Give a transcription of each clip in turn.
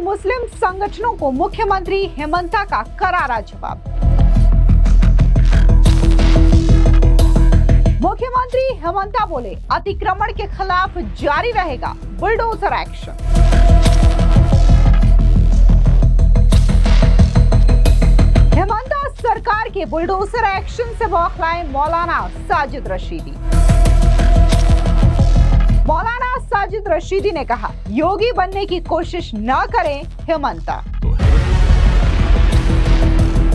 मुस्लिम संगठनों को मुख्यमंत्री हेमंता का करारा जवाब। मुख्यमंत्री हेमंता बोले, अतिक्रमण के खिलाफ जारी रहेगा बुलडोजर एक्शन। हेमंता सरकार के बुलडोजर एक्शन से बौखलाए मौलाना साजिद रशीदी। मौलाना साजिद रशीदी ने कहा, योगी बनने की कोशिश न करें हेमंता।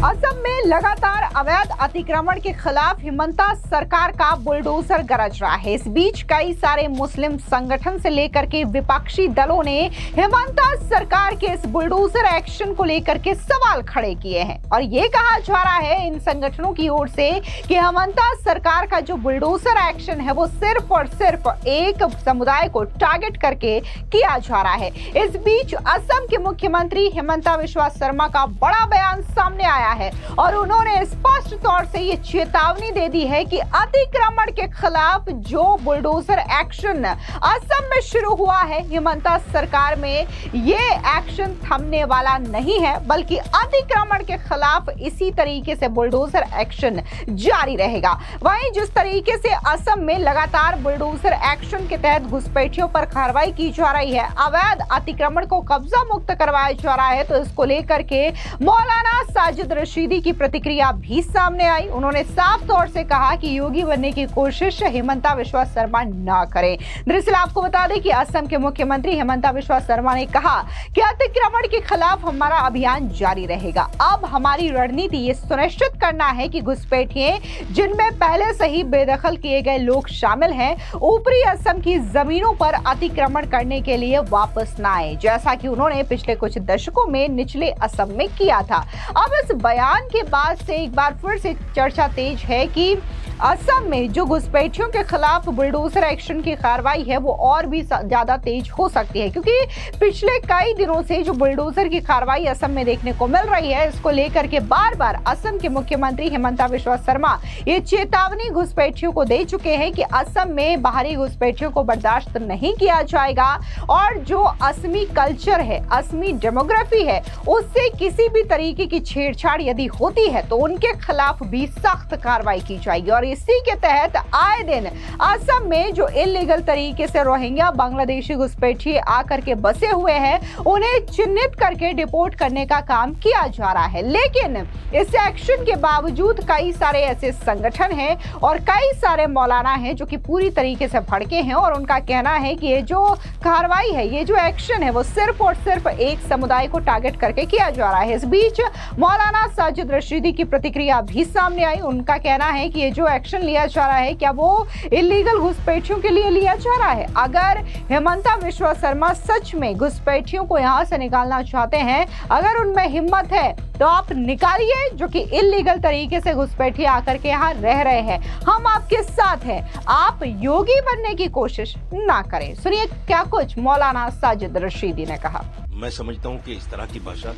असम में लगातार अवैध अतिक्रमण के खिलाफ हेमंता सरकार का बुलडोजर गरज रहा है। इस बीच कई सारे मुस्लिम संगठन से लेकर के विपक्षी दलों ने हेमंता सरकार के इस बुलडोजर एक्शन को लेकर के सवाल खड़े किए हैं और ये कहा जा रहा है इन संगठनों की ओर से कि हेमंता सरकार का जो बुलडोजर एक्शन है वो सिर्फ और सिर्फ एक समुदाय को टारगेट करके किया जा रहा है। इस बीच असम के मुख्यमंत्री हेमंता बिस्वा शर्मा का बड़ा बयान सामने आया है और उन्होंने स्पष्ट तौर से ये चेतावनी दे दी है कि अतिक्रमण के खिलाफ जो बुलडोजर एक्शन असम में शुरू हुआ है, हेमंता सरकार में ये एक्शन थमने वाला नहीं है, बल्कि अतिक्रमण के खिलाफ इसी तरीके से बुलडोजर एक्शन जारी रहेगा। वहीं जिस तरीके से असम में लगातार बुलडोजर एक्शन के तहत घुसपैठियों पर कार्रवाई की जा रही है, अवैध अतिक्रमण को कब्जा मुक्त करवाया जा रहा है, तो इसको लेकर के मौलाना साजिद रशीदी की प्रतिक्रिया भी सामने आई। उन्होंने साफ तौर से कहा कि योगी बनने की कोशिश हेमंता बिस्वा शर्मा न करें। दरअसल आपको बता दें कि असम के मुख्यमंत्री हेमंता बिस्वा शर्मा ने कहा कि अतिक्रमण के खिलाफ हमारा अभियान जारी रहेगा। अब हमारी रणनीति ये सुनिश्चित करना है कि घुसपैठिए जिनमें पहले से ही बेदखल किए गए लोग शामिल हैं, ऊपरी असम की जमीनों पर अतिक्रमण करने के लिए वापस न आए, जैसा कि उन्होंने पिछले कुछ दशकों में निचले असम में किया था। अब इस बयान के बाद से एक बार फिर से चर्चा तेज है कि असम में जो घुसपैठियों के खिलाफ बुलडोजर एक्शन की कार्रवाई है वो और भी ज्यादा तेज हो सकती है, क्योंकि पिछले कई दिनों से जो बुलडोजर की कार्रवाई असम में देखने को मिल रही है, इसको लेकर के बार बार असम के मुख्यमंत्री हेमंता बिस्वा शर्मा ये चेतावनी घुसपैठियों को दे चुके हैं कि असम में बाहरी घुसपैठियों को बर्दाश्त नहीं किया जाएगा और जो असमी कल्चर है, असमी डेमोग्राफी है, उससे किसी भी तरीके की छेड़छाड़ यदि होती है तो उनके खिलाफ भी सख्त कार्रवाई की जाएगी। और इसी के तहत आए दिन असम में जो इलीगल तरीके से रोहिंग्या बांग्लादेशी घुसपैठिए आकर के बसे हुए हैं, उन्हें चिन्हित करके डिपोर्ट करने का काम किया जा रहा है। लेकिन इस एक्शन के बावजूद कई सारे ऐसे संगठन हैं और कई सारे मौलाना हैं जो कि पूरी तरीके से भड़के हैं और उनका कहना है कि ये जो कार्रवाई है, ये जो एक्शन है, वो सिर्फ और सिर्फ एक समुदाय को टारगेट करके किया जा रहा है। इस बीच मौलाना साजिद रशीदी की प्रतिक्रिया भी सामने आई। उनका कहना है कि ये जो एक्शन लिया जा रहा है, क्या वो इलीगल घुसपैठियों के लिए लिया जा रहा है? अगर हेमंता बिस्वा शर्मा सच में घुसपैठियों को यहां से निकालना चाहते हैं, अगर उनमें हिम्मत है, तो आप निकालिए जो कि इलीगल तरीके से घुसपैठिए आकर के यहाँ रह रहे हैं। हम आपके साथ हैं, आप योगी बनने की कोशिश ना करें। सुनिए क्या कुछ मौलाना साजिद रशीदी ने कहा। मैं समझता हूँ कि इस तरह की भाषा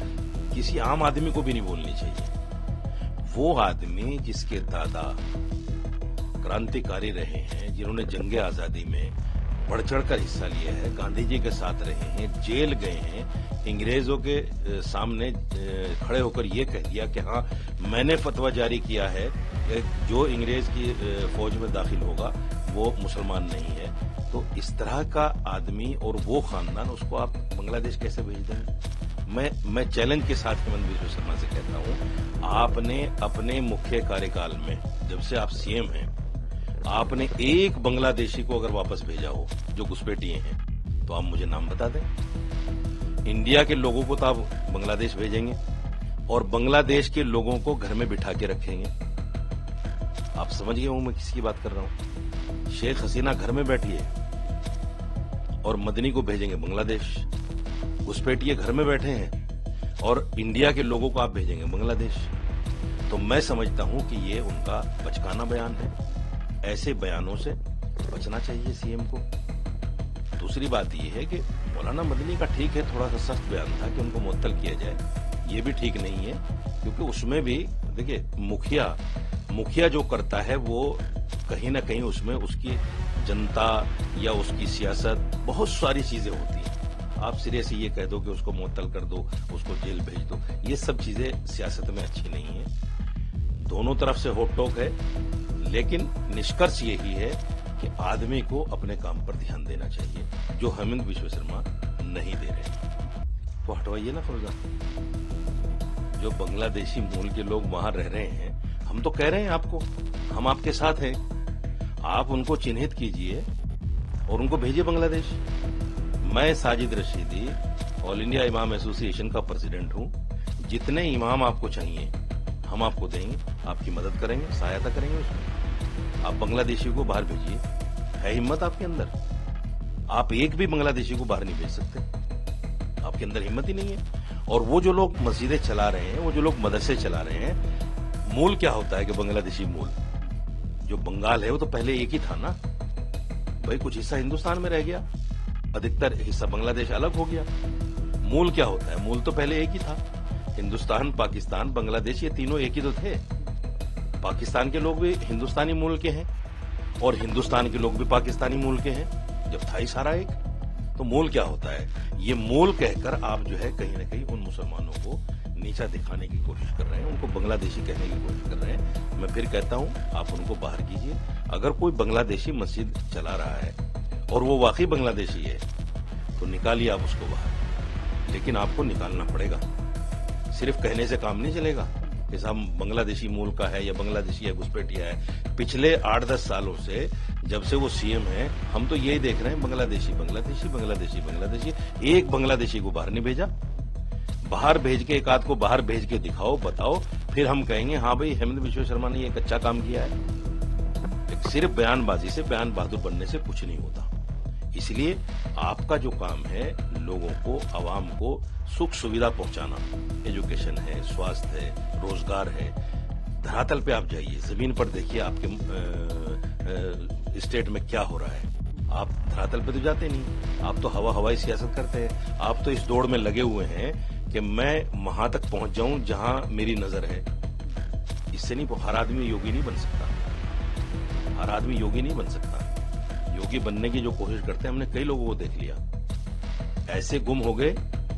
किसी आम आदमी को भी नहीं बोलनी चाहिए। वो आदमी जिसके दादा क्रांतिकारी रहे हैं, जिन्होंने जंगे आजादी में बढ़ चढ़कर हिस्सा लिया है, गांधी जी के साथ रहे हैं, जेल गए हैं, अंग्रेजों के सामने खड़े होकर ये कह दिया कि हाँ मैंने फतवा जारी किया है, जो अंग्रेज की फौज में दाखिल होगा वो मुसलमान नहीं है। तो इस तरह का आदमी और वो खानदान, उसको आप बांग्लादेश कैसे भेज दें? मैं चैलेंज के साथ हेमंत बिस्वा शर्मा से कहता हूँ, आपने अपने मुख्य कार्यकाल में, जब से आप सीएम हैं, आपने एक बांग्लादेशी को अगर वापस भेजा हो जो घुसपैठिए हैं, तो आप मुझे नाम बता दें। इंडिया के लोगों को तो आप बांग्लादेश भेजेंगे और बांग्लादेश के लोगों को घर में बिठा के रखेंगे। आप समझ गए हो मैं किसकी बात कर रहा हूं? शेख हसीना घर में बैठी है और मदनी को भेजेंगे बांग्लादेश। घुसपैठिए घर में बैठे हैं और इंडिया के लोगों को आप भेजेंगे बांग्लादेश। तो मैं समझता हूं कि ये उनका बचकाना बयान है। ऐसे बयानों से बचना चाहिए सीएम को। दूसरी बात यह है कि मौलाना मदनी का ठीक है, थोड़ा सा सख्त बयान था कि उनको मुअत्तल किया जाए, ये भी ठीक नहीं है, क्योंकि उसमें भी देखिए मुखिया जो करता है वो कहीं ना कहीं उसमें उसकी जनता या उसकी सियासत बहुत सारी चीजें होती हैं। आप सिरे से ये कह दो कि उसको मुअत्तल कर दो, उसको जेल भेज दो। ये सब चीजें सियासत में अच्छी नहीं है। दोनों तरफ से होट टोक है, लेकिन निष्कर्ष यही है कि आदमी को अपने काम पर ध्यान देना चाहिए, जो हेमंत बिश्व शर्मा नहीं दे रहे। तो हटवाइए ना फौजा। जो बांग्लादेशी मूल के लोग वहां रह रहे हैं, हम तो कह रहे हैं आपको, हम आपके साथ हैं। आप उनको चिन्हित कीजिए और उनको भेजिए बांग्लादेश। मैं साजिद रशीदी ऑल इंडिया इमाम एसोसिएशन का प्रेसिडेंट हूं। जितने इमाम आपको चाहिए हम आपको देंगे, आपकी मदद करेंगे, सहायता करेंगे उसमें। आप बांग्लादेशी को बाहर भेजिए। है हिम्मत आपके अंदर? आप एक भी बांग्लादेशी को बाहर नहीं भेज सकते, आपके अंदर हिम्मत ही नहीं है। और वो जो लोग मस्जिदें चला रहे हैं, वो जो लोग मदरसे चला रहे हैं, मूल क्या होता है कि बांग्लादेशी मूल जो बंगाल है वो तो पहले एक ही था ना भाई। कुछ हिस्सा हिंदुस्तान में रह गया, अधिकतर हिस्सा बांग्लादेश अलग हो गया। मूल क्या होता है? मूल तो पहले एक ही था। हिंदुस्तान, पाकिस्तान, बांग्लादेश, ये तीनों एक ही तो थे। पाकिस्तान के लोग भी हिंदुस्तानी मूल के हैं और हिंदुस्तान के लोग भी पाकिस्तानी मूल के हैं, जब था ही सारा एक। तो मूल क्या होता है? ये मूल कहकर आप जो है कहीं ना कहीं उन मुसलमानों को नीचा दिखाने की कोशिश कर रहे हैं, उनको बांग्लादेशी कहने की कोशिश कर रहे हैं। मैं फिर कहता हूं, आप उनको बाहर कीजिए। अगर कोई बांग्लादेशी मस्जिद चला रहा है और वो वाकई बांग्लादेशी है तो निकालिए आप उसको बाहर, लेकिन आपको निकालना पड़ेगा। सिर्फ कहने से काम नहीं चलेगा कि साहब बांग्लादेशी मूल का है या बांग्लादेशी है, घुसपैठिया है। पिछले 8-10 सालों से जब से वो सीएम है, हम तो यही देख रहे हैं, बांग्लादेशी बांग्लादेशी बांग्लादेशी बांग्लादेशी। एक बांग्लादेशी को बाहर नहीं भेजा। बाहर भेज के, एक आध को बाहर भेज के दिखाओ, बताओ, फिर हम कहेंगे हाँ भाई हेमंत बिश्व शर्मा ने एक अच्छा काम किया है। सिर्फ बयानबाजी से, बयान बहादुर बनने से कुछ नहीं होता। इसलिए आपका जो काम है, लोगों को, आवाम को सुख सुविधा पहुंचाना, एजुकेशन है, स्वास्थ्य है, रोजगार है। धरातल पे आप जाइए, जमीन पर देखिए आपके स्टेट में क्या हो रहा है। आप धरातल पे तो जाते नहीं, आप तो हवाई सियासत करते हैं। आप तो इस दौड़ में लगे हुए हैं कि मैं वहां तक पहुंच जाऊं जहां मेरी नजर है। इससे नहीं, हर आदमी योगी नहीं बन सकता। हर आदमी योगी नहीं बन सकता। योगी बनने की जो कोशिश करते हैं, हमने कई लोगों को देख लिया, ऐसे गुम हो गए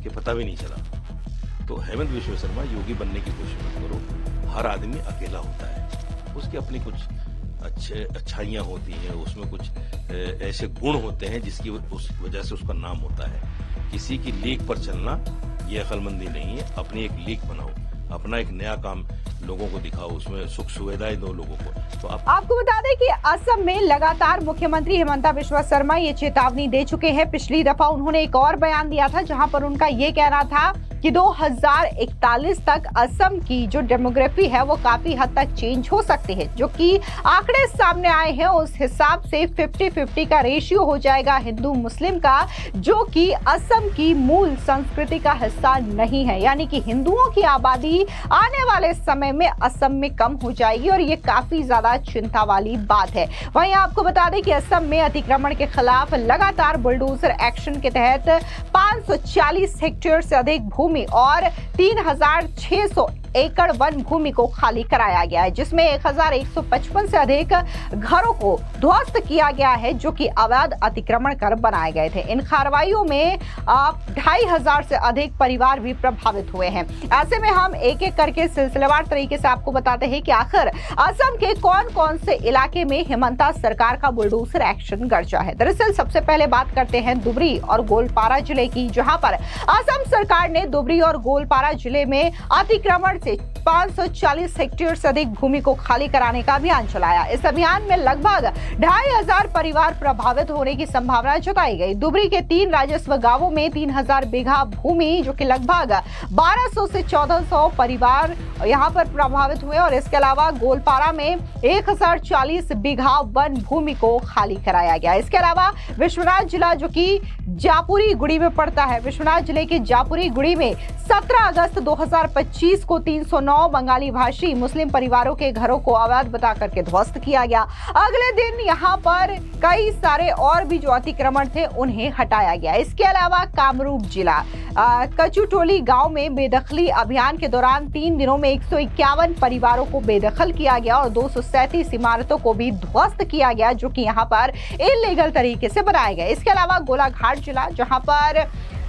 कि पता भी नहीं चला। तो हेमंत बिश्व शर्मा, योगी बनने की कोशिश मत करो। हर आदमी अकेला होता है, उसकी अपनी कुछ अच्छाइयां होती हैं, उसमें कुछ ऐसे गुण होते हैं जिसकी उस वजह से उसका नाम होता है। किसी की लीक पर चलना ये अक्लमंदी नहीं है। अपनी एक लीक बनाओ, अपना एक नया काम लोगों को दिखाओ, उसमें सुख सुविधाएं दो लोगों को। तो आपको बता दें कि असम में लगातार मुख्यमंत्री हिमंता बिश्व शर्मा ये चेतावनी दे चुके हैं। पिछली दफा उन्होंने एक और बयान दिया था जहां पर उनका ये कहना था कि 2041 तक असम की जो डेमोग्राफी है वो काफी हद तक चेंज हो सकती है। जो कि आंकड़े सामने आए हैं, उस हिसाब से 50-50 का रेशियो हो जाएगा हिंदू मुस्लिम का, जो कि असम की मूल संस्कृति का हिस्सा नहीं है। यानी कि हिंदुओं की आबादी आने वाले समय में असम में कम हो जाएगी और ये काफी ज्यादा चिंता वाली बात है। वहीं आपको बता दें कि असम में अतिक्रमण के खिलाफ लगातार बुलडोजर एक्शन के तहत 540 हेक्टेयर से अधिक भूमि और 3600 एकड़ वन भूमि को खाली कराया गया है, जिसमें 1155 से अधिक घरों को ध्वस्त किया गया है, जो कि अवैध अतिक्रमण कर बनाए गए थे। इन कार्रवाइयों में 2500 से अधिक परिवार भी प्रभावित हुए हैं। ऐसे में हम एक एक करके सिलसिलेवार तरीके से आपको बताते हैं कि आखिर असम के कौन कौन से इलाके में हिमंता सरकार का बुलडोजर एक्शन गरजा है। दरअसल सबसे पहले बात करते हैं दुबरी और गोलपारा जिले की, जहां पर असम सरकार ने दुबरी और गोलपारा जिले में अतिक्रमण से 540 हेक्टेयर से अधिक भूमि को खाली कराने का अभियान चलाया। इस अभियान में लगभग 2500 परिवार प्रभावित होने की संभावना जताई गई। दुबरी के 3 राजस्व गांवों में 3000 बीघा भूमि, जो कि लगभग 1200 से 1400 परिवार यहां पर प्रभावित हुए, और इसके अलावा गोलपारा में 1040 बीघा वन भूमि को खाली कराया गया। इसके अलावा विश्वनाथ जिला, जो कि जापुरी गुड़ी में पड़ता है, विश्वनाथ जिले के जापुरी गुड़ी में 17 अगस्त 2025 को 309 बंगाली भाषी मुस्लिम परिवारों के घरों को अवैध बता करके ध्वस्त किया गया। अगले दिन यहां पर कई सारे और भी जो अतिक्रमण थे उन्हें हटाया गया। इसके अलावा कामरूप जिला कचुटोली गांव में बेदखली अभियान के दौरान 3 दिनों में 151 परिवारों को बेदखल किया गया और 237 इमारतों को भी ध्वस्त किया गया, जो कि यहां पर इल्लीगल तरीके से बनाए गए। इसके अलावा गोलाघाट जिला, जहां पर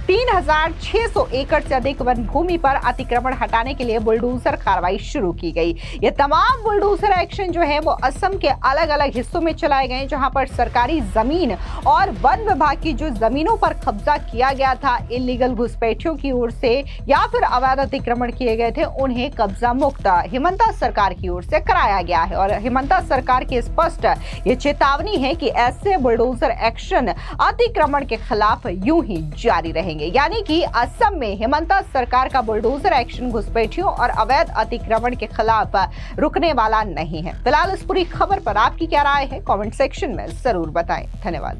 3600 एकड़ से अधिक वन भूमि पर अतिक्रमण हटाने के लिए बुलडोजर कार्रवाई शुरू की गई। ये तमाम बुलडोजर एक्शन जो है वो असम के अलग अलग हिस्सों में चलाए गए, जहां पर सरकारी जमीन और वन विभाग की जो जमीनों पर कब्जा किया गया था इलीगल घुसपैठियों की ओर से या फिर अवैध अतिक्रमण किए गए थे, उन्हें कब्जा मुक्त हिमंता सरकार की ओर से कराया गया है। और हिमंता सरकार की स्पष्ट ये चेतावनी है कि ऐसे बुलडोजर एक्शन अतिक्रमण के खिलाफ यूं ही जारी रहेंगे, यानी कि असम में हिमंता सरकार का बुलडोजर एक्शन घुसपैठियों और अवैध अतिक्रमण के खिलाफ रुकने वाला नहीं है। फिलहाल इस पूरी खबर पर आपकी क्या राय है, कमेंट सेक्शन में जरूर बताएं। धन्यवाद।